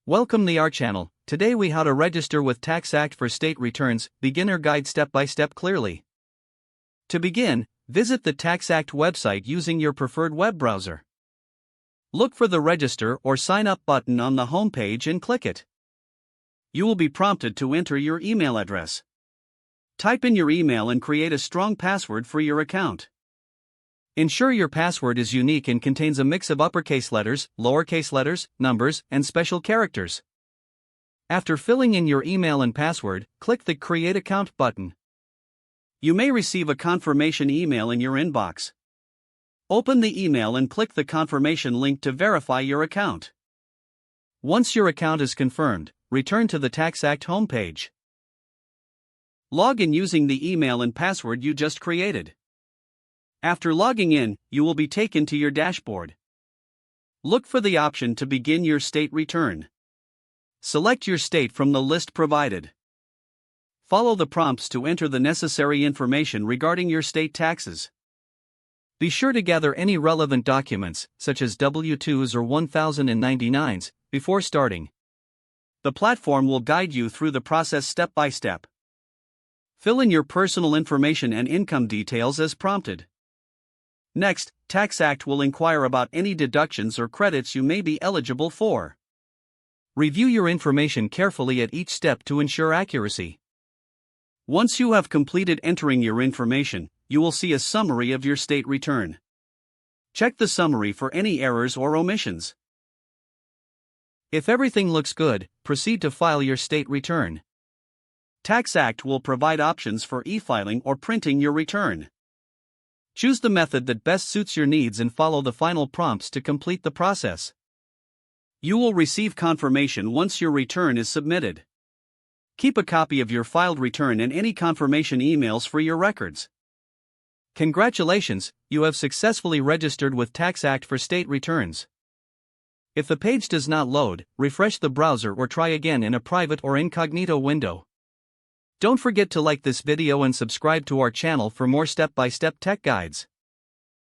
Welcome to our channel. Today we how to register with TaxAct for state returns, beginner guide step by step clearly. To begin, visit the TaxAct website using your preferred web browser. Look for the register or sign up button on the home page and click it. You will be prompted to enter your email address. Type in your email and create a strong password for your account. Ensure your password is unique and contains a mix of uppercase letters, lowercase letters, numbers, and special characters. After filling in your email and password, click the Create Account button. You may receive a confirmation email in your inbox. Open the email and click the confirmation link to verify your account. Once your account is confirmed, return to the TaxAct homepage. Log in using the email and password you just created. After logging in, you will be taken to your dashboard. Look for the option to begin your state return. Select your state from the list provided. Follow the prompts to enter the necessary information regarding your state taxes. Be sure to gather any relevant documents, such as W-2s or 1099s, before starting. The platform will guide you through the process step by step. Fill in your personal information and income details as prompted. Next, TaxAct will inquire about any deductions or credits you may be eligible for. Review your information carefully at each step to ensure accuracy. Once you have completed entering your information, you will see a summary of your state return. Check the summary for any errors or omissions. If everything looks good, proceed to file your state return. TaxAct will provide options for e-filing or printing your return. Choose the method that best suits your needs and follow the final prompts to complete the process. You will receive confirmation once your return is submitted. Keep a copy of your filed return and any confirmation emails for your records. Congratulations, you have successfully registered with TaxAct for state returns. If the page does not load, refresh the browser or try again in a private or incognito window. Don't forget to like this video and subscribe to our channel for more step-by-step tech guides.